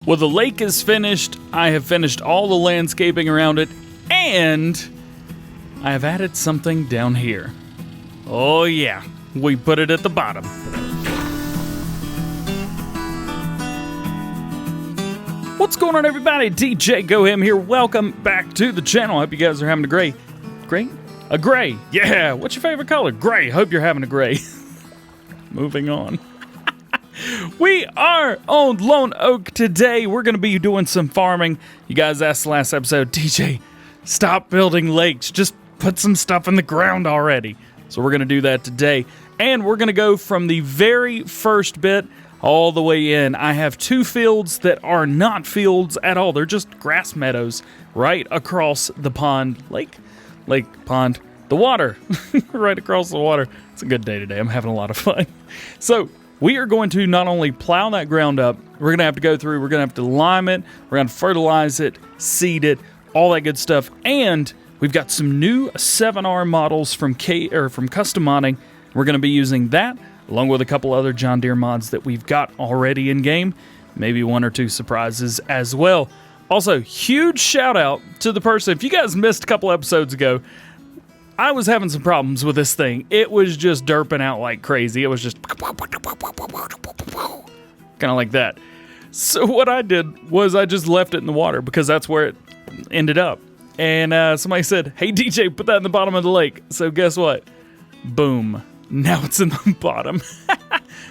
Well, the lake is finished. I have finished all the landscaping around it, and I have added something down here. Oh yeah, we put it at the bottom. What's going on, everybody? DjGoHam here. Welcome back to the channel. I hope you guys are having a gray. Yeah, what's your favorite color? Gray. Hope you're having a gray. Moving on. We are on Lone Oak today. We're going to be doing some farming. You guys asked last episode, DJ, stop building lakes. Just put some stuff in the ground already. So we're going to do that today. And we're going to go from the very first bit all the way in. I have two fields that are not fields at all. They're just grass meadows right across the pond. Pond. The water. Right across the water. It's a good day today. I'm having a lot of fun. So we are going to not only plow that ground up, we're going to have to go through, we're going to have to lime it, we're going to fertilize it, seed it, all that good stuff. And we've got some new 7R models from Custom Modding. We're going to be using that, along with a couple other John Deere mods that we've got already in game. Maybe one or two surprises as well. Also, huge shout out to the person, if you guys missed a couple episodes ago, I was having some problems with this thing. It was just derping out like crazy. It was just kind of like that. So what I did was I just left it in the water because that's where it ended up. And somebody said, hey DJ, put that in the bottom of the lake. So guess what? Boom. Now it's in the bottom.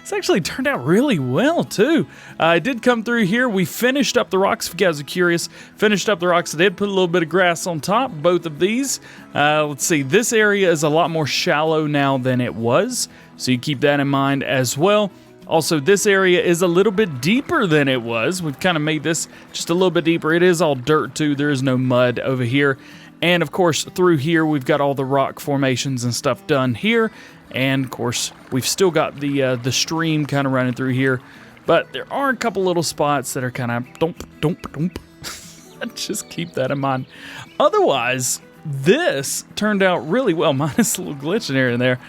It's actually turned out really well, too. I did come through here. We finished up the rocks, if you guys are curious. Finished up the rocks. I did put a little bit of grass on top, both of these. Let's see. This area is a lot more shallow now than it was, so you keep that in mind as well. Also, this area is a little bit deeper than it was. We've kind of made this just a little bit deeper. It is all dirt, too. There is no mud over here. And, of course, through here, we've got all the rock formations and stuff done here. And, of course, we've still got the stream kind of running through here. But there are a couple little spots that are kind of dump. Just keep that in mind. Otherwise, this turned out really well. Minus a little glitch in here and there.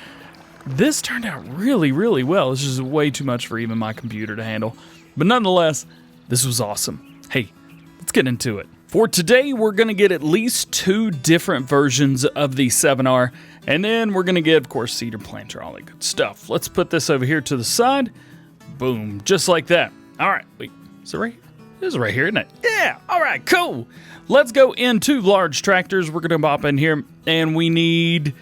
This turned out really, really well. This is way too much for even my computer to handle. But nonetheless, this was awesome. Hey, let's get into it. For today, we're going to get at least two different versions of the 7R, and then we're going to get, of course, seeder planter, all that good stuff. Let's put this over here to the side. Boom, just like that. All right, wait, is it right here? It is right here, isn't it? Yeah, all right, cool. Let's go into large tractors. We're going to pop in here, and we need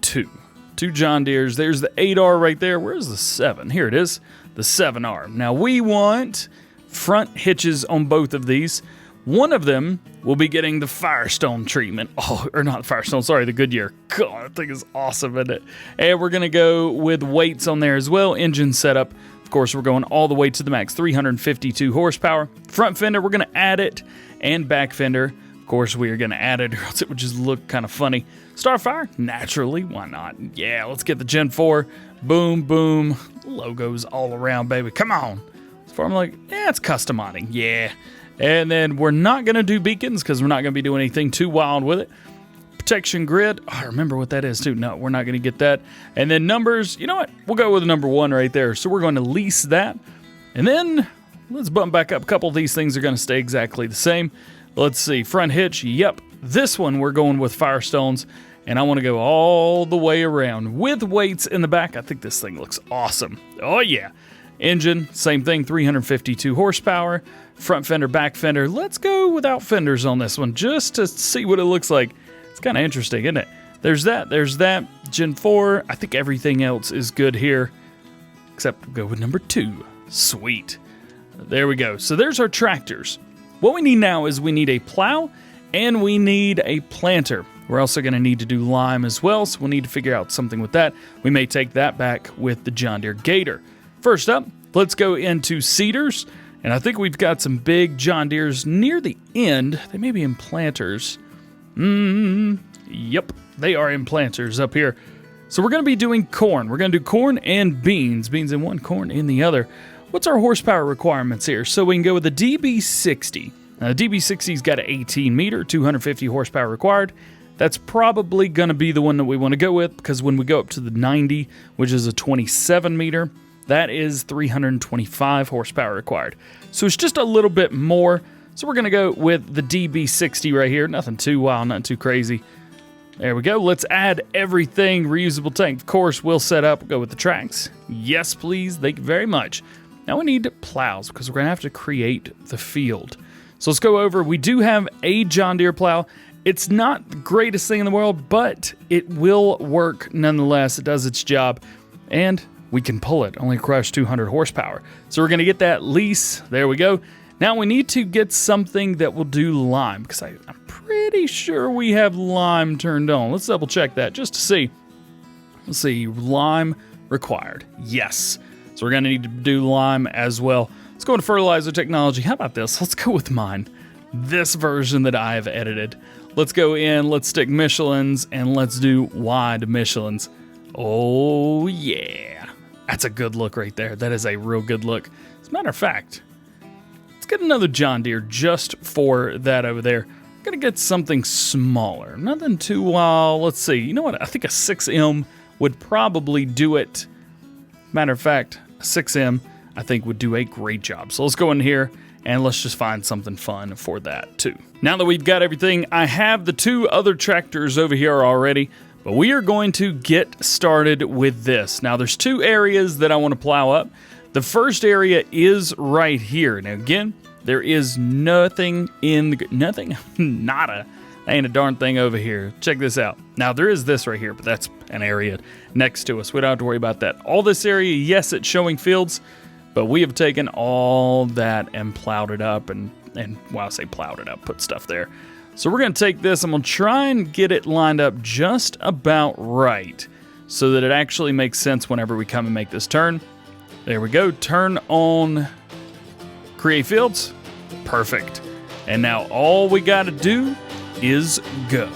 two John Deeres. There's the 8R right there. Where's the 7? Here it is, the 7R. Now, we want front hitches on both of these. One of them will be getting the Firestone treatment. Oh, or not Firestone, sorry, the Goodyear. God, that thing is awesome, isn't it? And we're going to go with weights on there as well. Engine setup, of course, we're going all the way to the max, 352 horsepower. Front fender, we're going to add it. And back fender, of course, we are going to add it, or else it would just look kind of funny. Starfire, naturally, why not? Yeah, let's get the Gen 4. Boom, boom. Logos all around, baby. Come on. So I'm like, yeah, it's custom modding. Yeah. And then we're not going to do beacons because we're not going to be doing anything too wild with it. Protection grid. Oh, I remember what that is too. No, we're not going to get that. And then numbers. You know what? We'll go with number 1 right there. So we're going to lease that. And then let's bump back up. A couple of these things are going to stay exactly the same. Let's see. Front hitch. Yep. This one we're going with Firestones. And I want to go all the way around with weights in the back. I think this thing looks awesome. Oh, yeah. Engine, same thing, 352 horsepower. Front fender, back fender. Let's go without fenders on this one just to see what it looks like. It's kind of interesting, isn't it? There's that. Gen 4. I think everything else is good here, except we'll go with number 2. Sweet. There we go. So there's our tractors. What we need now is we need a plow and we need a planter. We're also going to need to do lime as well, so we'll need to figure out something with that. We may take that back with the John Deere Gator. First up, let's go into seeders, and I think we've got some big John Deeres near the end. They may be in planters. Yep, they are in planters up here. So we're going to be doing corn. We're going to do corn and beans. Beans in one, corn in the other. What's our horsepower requirements here? So we can go with the DB60. Now, the DB60's got an 18 meter, 250 horsepower required. That's probably going to be the one that we want to go with, because when we go up to the 90, which is a 27 meter, that is 325 horsepower required. So it's just a little bit more. So we're going to go with the DB60 right here. Nothing too wild, not too crazy. There we go. Let's add everything. Reusable tank. Of course, we'll set up. We'll go with the tracks. Yes, please. Thank you very much. Now we need plows because we're going to have to create the field. So let's go over. We do have a John Deere plow. It's not the greatest thing in the world, but it will work nonetheless. It does its job, and we can pull it. Only requires 200 horsepower. So we're going to get that lease. There we go. Now we need to get something that will do lime, because I'm pretty sure we have lime turned on. Let's double check that just to see. Let's see, lime required. Yes. So we're going to need to do lime as well. Let's go into fertilizer technology. How about this? Let's go with mine. This version that I have edited. Let's go in, let's stick Michelin's, and let's do wide Michelin's. Oh yeah. That's a good look right there. That is a real good look. As a matter of fact, let's get another John Deere just for that over there. I'm gonna get something smaller. Nothing too wild. Let's see. You know what? I think a 6M would probably do it. Matter of fact, a 6M I think would do a great job. So let's go in here and let's just find something fun for that too. Now that we've got everything, I have the two other tractors over here already, but we are going to get started with this. Now there's two areas that I want to plow up. The first area is right here. Now again, there is nothing in the, nada. Ain't a darn thing over here. Check this out. Now there is this right here, but that's an area next to us. We don't have to worry about that. All this area, yes, it's showing fields, but we have taken all that and plowed it up and well, I say plowed it up, put stuff there. So we're going to take this. I'm going to try and get it lined up just about right so that it actually makes sense whenever we come and make this turn. There we go. Turn on create fields. Perfect. And now all we got to do is go.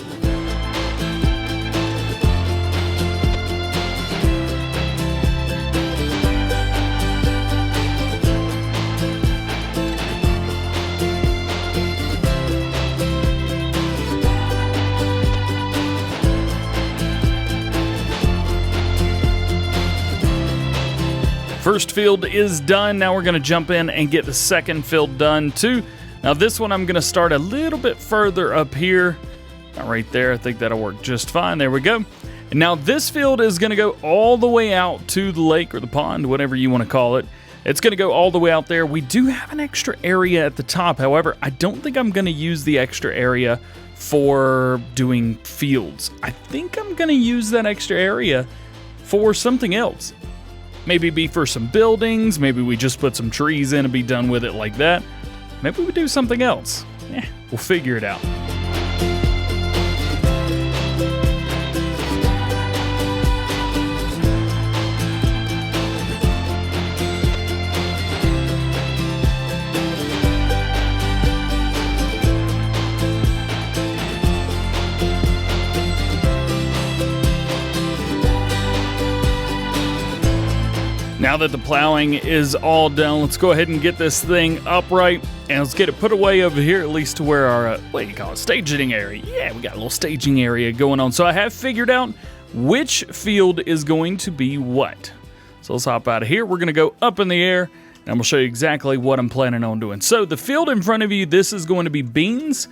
First field is done. Now we're going to jump in and get the second field done too. Now this one I'm going to start a little bit further up here. Right there. I think that'll work just fine. There we go. And now this field is going to go all the way out to the lake or the pond, whatever you want to call it. It's going to go all the way out there. We do have an extra area at the top. However, I don't think I'm going to use the extra area for doing fields. I think I'm going to use that extra area for something else. Maybe be for some buildings. Maybe we just put some trees in and be done with it like that. Maybe we do something else. We'll figure it out. Now that the plowing is all done, let's go ahead and get this thing upright and let's get it put away over here, at least to where our, what do you call it, staging area. Yeah, we got a little staging area going on. So I have figured out which field is going to be what. So let's hop out of here. We're going to go up in the air and I'm going to show you exactly what I'm planning on doing. So the field in front of you, this is going to be beans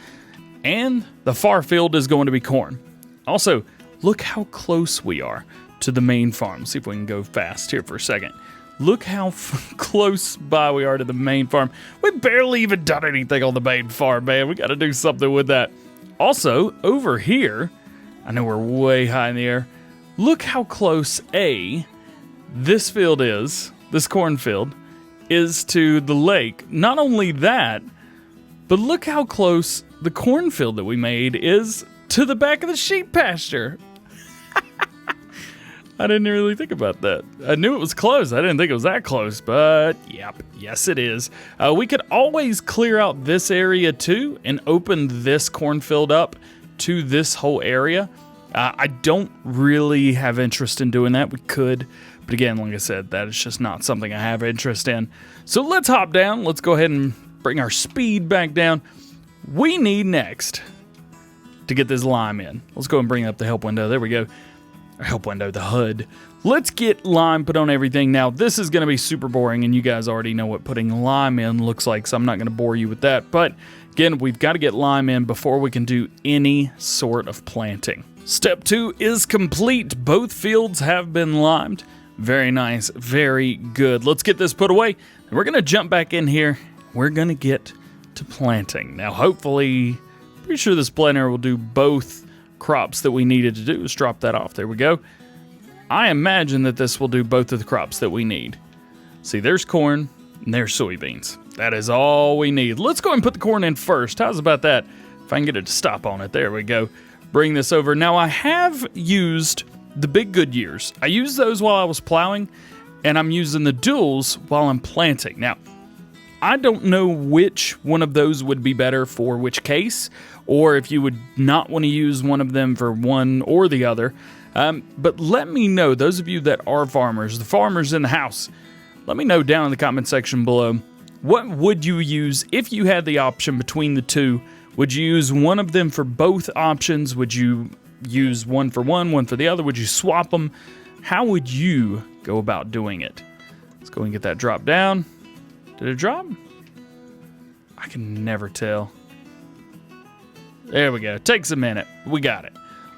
and the far field is going to be corn. Also, look how close we are to the main farm. See if we can go fast here for a second. Look how close by we are to the main farm. We barely even done anything on the main farm, man. We got to do something with that. Also, over here, I know we're way high in the air. Look how close this field is, this cornfield, is to the lake. Not only that, but look how close the cornfield that we made is to the back of the sheep pasture. I didn't really think about that. I knew it was close. I didn't think it was that close, but yep, yes it is. We could always clear out this area too and open this cornfield up to this whole area. I don't really have interest in doing that. We could, but again, like I said, that is just not something I have interest in. So let's hop down. Let's go ahead and bring our speed back down. We need next to get this lime in. Let's go and bring up the help window. There we go. help window, the HUD. Let's get lime put on everything. Now, this is going to be super boring, and you guys already know what putting lime in looks like, so I'm not going to bore you with that. But again, we've got to get lime in before we can do any sort of planting. Step 2 is complete. Both fields have been limed. Very nice, very good. Let's get this put away, and we're going to jump back in here. We're going to get to planting. Now, hopefully, pretty sure this planter will do both crops that we needed to do. Let's drop that off. There we go. I imagine that this will do both of the crops that we need. See, there's corn and there's soybeans. That is all we need. Let's go and put the corn in first. How's about that? If I can get it to stop on it. There we go. Bring this over. Now, I have used the big Goodyears. I used those while I was plowing, and I'm using the duals while I'm planting. Now, I don't know which one of those would be better for which case, or if you would not want to use one of them for one or the other. But let me know, those of you that are farmers, the farmers in the house, let me know down in the comment section below, what would you use if you had the option between the two? Would you use one of them for both options? Would you use one for one for the other? Would you swap them? How would you go about doing it? Let's go and get that drop down. Did it drop? I can never tell. There we go. Takes a minute. We got it.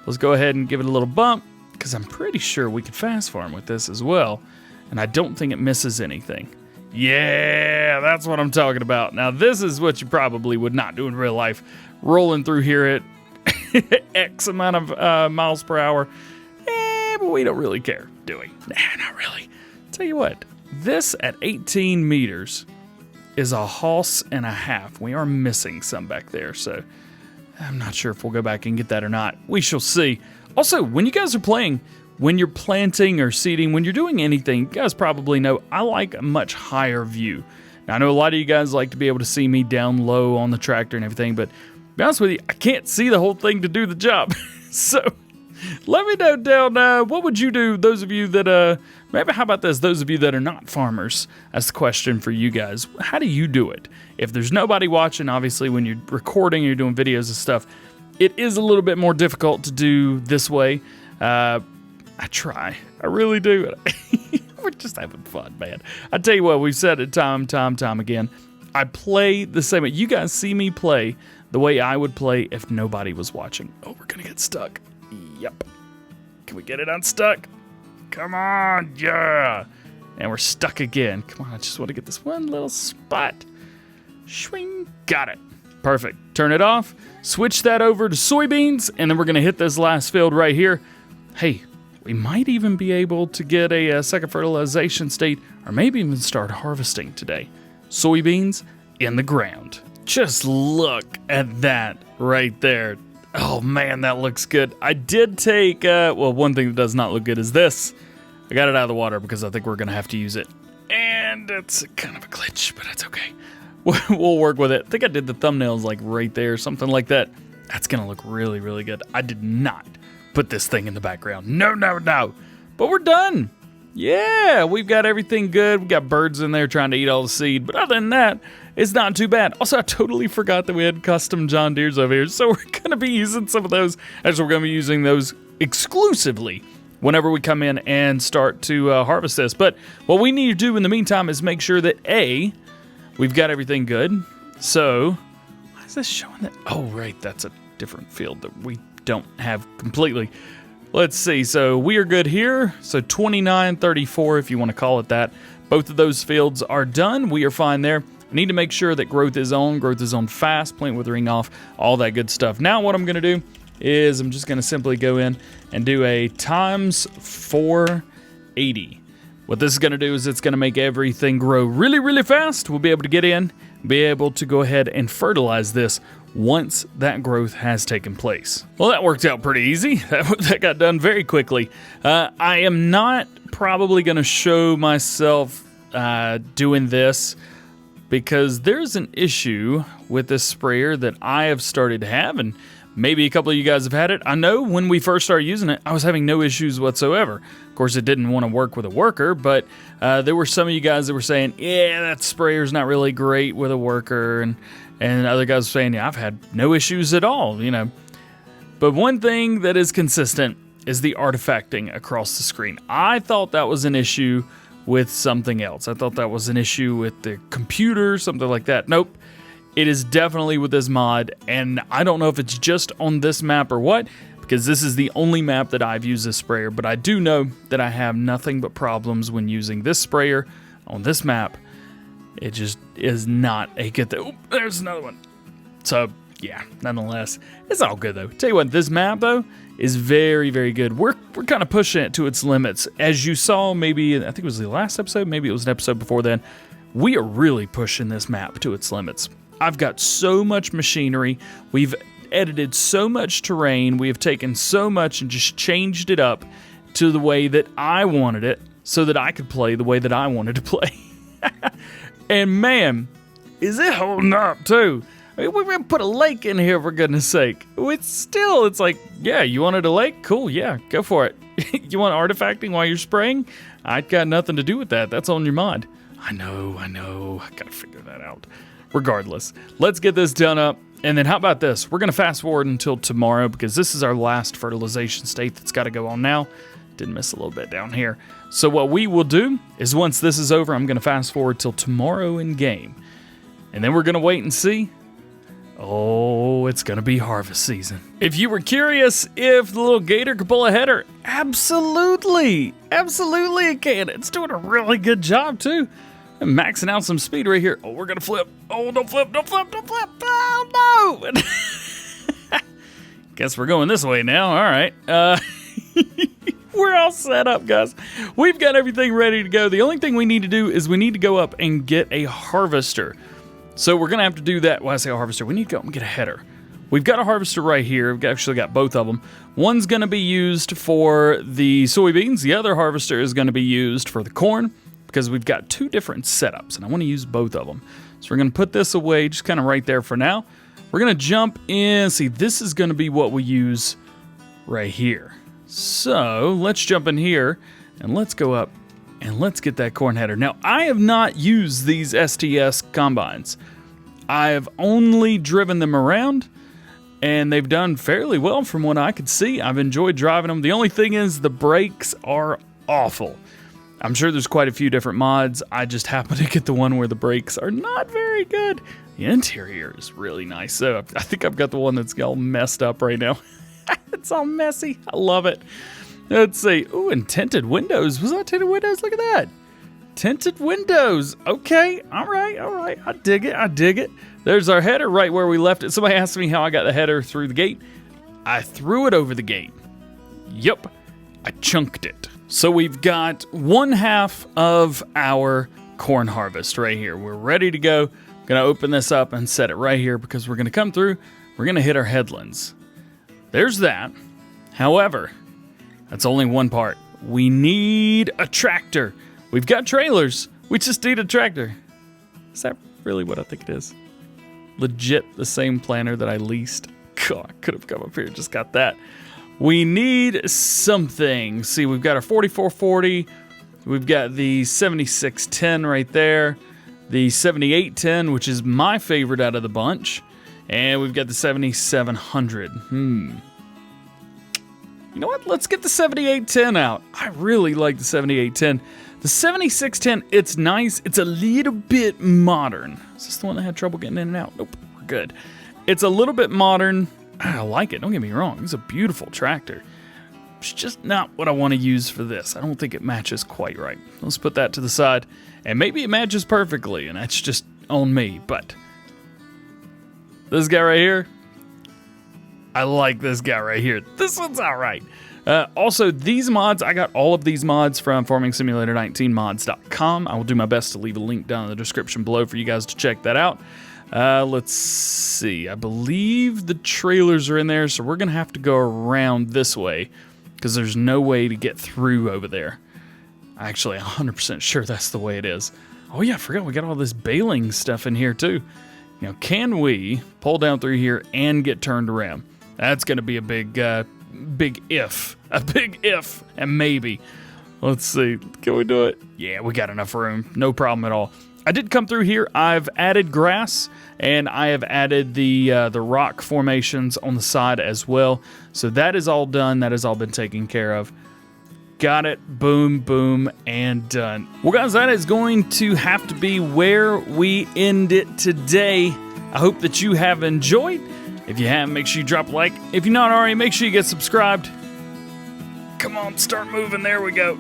Let's go ahead and give it a little bump, because I'm pretty sure we could fast farm with this as well, and I don't think it misses anything. Yeah, that's what I'm talking about. Now, this is what you probably would not do in real life. Rolling through here at X amount of miles per hour. But we don't really care, do we? Nah, not really. Tell you what, this at 18 meters is a hoss and a half. We are missing some back there, so I'm not sure if we'll go back and get that or not. We shall see. Also, when you guys are playing, when you're planting or seeding, when you're doing anything, you guys probably know I like a much higher view. Now, I know a lot of you guys like to be able to see me down low on the tractor and everything, but to be honest with you, I can't see the whole thing to do the job. So let me know down, what would you do, those of you that, maybe how about this, those of you that are not farmers? That's the question for you guys. How do you do it? If there's nobody watching, obviously when you're recording, you're doing videos and stuff, it is a little bit more difficult to do this way. I try. I really do. We're just having fun, man. I tell you what, we've said it time again. I play the same way. You guys see me play the way I would play if nobody was watching. Oh, we're going to get stuck. Yep. Can we get it unstuck? Come on, yeah. And we're stuck again. Come on, I just want to get this one little spot. Swing. Got it. Perfect. Turn it off. Switch that over to soybeans, and then we're going to hit this last field right here. Hey, we might even be able to get a second fertilization state, or maybe even start harvesting today. Soybeans in the ground. Just look at that right there. Oh man, that looks good. I did take, well, one thing that does not look good is this. I got it out of the water because I think we're going to have to use it. And it's kind of a glitch, but it's okay. We'll work with it. I think I did the thumbnails like right there, something like that. That's going to look really, really good. I did not put this thing in the background. No. But we're done. Yeah, we've got everything good. We got birds in there trying to eat all the seed. But other than that, it's not too bad. Also, I totally forgot that we had custom John Deeres over here. So we're going to be using some of those. Actually, we're going to be using those exclusively whenever we come in and start to harvest this. But what we need to do in the meantime is make sure that A, we've got everything good. So, why is this showing that? Oh, right, that's a different field that we don't have completely. Let's see, so we are good here. So 29, 34, if you want to call it that. Both of those fields are done. We are fine there. I need to make sure that growth is on fast, plant withering off, all that good stuff. Now what I'm going to do is I'm just going to simply go in and do a times 480. What this is going to do is it's going to make everything grow really, really fast. We'll be able to get in, be able to go ahead and fertilize this once that growth has taken place. Well, that worked out pretty easy. That got done very quickly. I am not probably going to show myself doing this because there's an issue with this sprayer that I have started to have, and maybe a couple of you guys have had it. I know when we first started using it, I was having no issues whatsoever. Of course, it didn't want to work with a worker, but there were some of you guys that were saying, yeah, that sprayer's not really great with a worker, and other guys were saying, yeah, I've had no issues at all, you know. But one thing that is consistent is the artifacting across the screen. I thought that was an issue with something else. I thought that was an issue with the computer, something like that. Nope. It is definitely with this mod, and I don't know if it's just on this map or what, because this is the only map that I've used this sprayer, but I do know that I have nothing but problems when using this sprayer on this map. It just is not a good thing. Oh, there's another one. So, yeah, nonetheless, it's all good, though. Tell you what, this map, though, is very, very good. We're kind of pushing it to its limits. As you saw, maybe, I think it was the last episode, maybe it was an episode before then, we are really pushing this map to its limits. I've got so much machinery. We've edited so much terrain. We have taken so much and just changed it up to the way that I wanted it so that I could play the way that I wanted to play. And man, is it holding up too. I mean, we're gonna put a lake in here, for goodness sake. It's like, yeah, you wanted a lake? Cool, yeah, go for it. You want artifacting while you're spraying? I got nothing to do with that. That's on your mod. I know. I gotta figure that out. Regardless, let's get this done up. And then how about this? We're gonna fast forward until tomorrow because this is our last fertilization state that's gotta go on now. Did miss a little bit down here. So what we will do is once this is over, I'm gonna fast forward till tomorrow in game. And then we're gonna wait and see. Oh, it's gonna be harvest season. If you were curious if the little gator could pull a header, absolutely it can. It's doing a really good job too. I'm maxing out some speed right here. Oh, we're gonna flip. Oh, don't flip. Oh no! Guess we're going this way now. All right. We're all set up, guys. We've got everything ready to go. The only thing we need to do is we need to go up and get a harvester. So we're going to have to do that. When I say a harvester, we need to go and get a header. We've got a harvester right here. We've actually got both of them. One's going to be used for the soybeans. The other harvester is going to be used for the corn because we've got two different setups, and I want to use both of them. So we're going to put this away just kind of right there for now. We're going to jump in. See, this is going to be what we use right here. So let's jump in here and let's go up and let's get that corn header. Now, I have not used these STS combines. I have only driven them around and they've done fairly well from what I could see. I've enjoyed driving them. The only thing is the brakes are awful. I'm sure there's quite a few different mods. I just happen to get the one where the brakes are not very good. The interior is really nice. So I think I've got the one that's all messed up right now. It's all messy. I love it. Let's see. Ooh, and tinted windows. Was that tinted windows? Look at that. Tinted windows. Okay. All right. I dig it. There's our header right where we left it. Somebody asked me how I got the header through the gate. I threw it over the gate. Yep. I chunked it. So we've got one half of our corn harvest right here. We're ready to go. I'm going to open this up and set it right here because we're going to come through. We're going to hit our headlands. There's that. However, that's only one part. We need a tractor. We've got trailers. We just need a tractor. Is that really what I think it is? Legit the same planter that I leased. God, I could have come up here and just got that. We need something. See, we've got our 4440. We've got the 7610 right there. The 7810, which is my favorite out of the bunch. And we've got the 7700. You know what? Let's get the 7810 out. I really like the 7810. The 7610, it's nice. It's a little bit modern. Is this the one that had trouble getting in and out? Nope, we're good. It's a little bit modern. I like it. Don't get me wrong. It's a beautiful tractor. It's just not what I want to use for this. I don't think it matches quite right. Let's put that to the side. And maybe it matches perfectly, and that's just on me. But this guy right here, I like this guy right here. This one's all right. Also, these mods, I got all of these mods from farmingsimulator19mods.com. I will do my best to leave a link down in the description below for you guys to check that out. Let's see. I believe the trailers are in there, so we're going to have to go around this way because there's no way to get through over there. Actually, 100% sure that's the way it is. Oh, yeah, I forgot we got all this baling stuff in here, too. You know, can we pull down through here and get turned around? That's going to be a big if. A big if and maybe. Let's see. Can we do it? Yeah, we got enough room. No problem at all. I did come through here. I've added grass, and I have added the rock formations on the side as well. So that is all done. That has all been taken care of. Got it. Boom, boom, and done. Well, guys, that is going to have to be where we end it today. I hope that you have enjoyed. If you have, make sure you drop a like. If you're not already, make sure you get subscribed. Come on, start moving. There we go.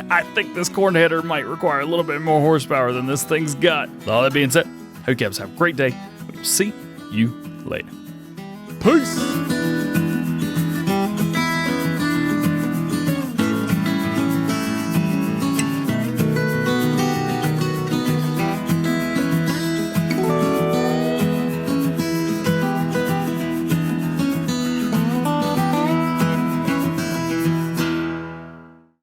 I think this corn header might require a little bit more horsepower than this thing's got. With all that being said, hope you guys have a great day. We'll see you later. Peace.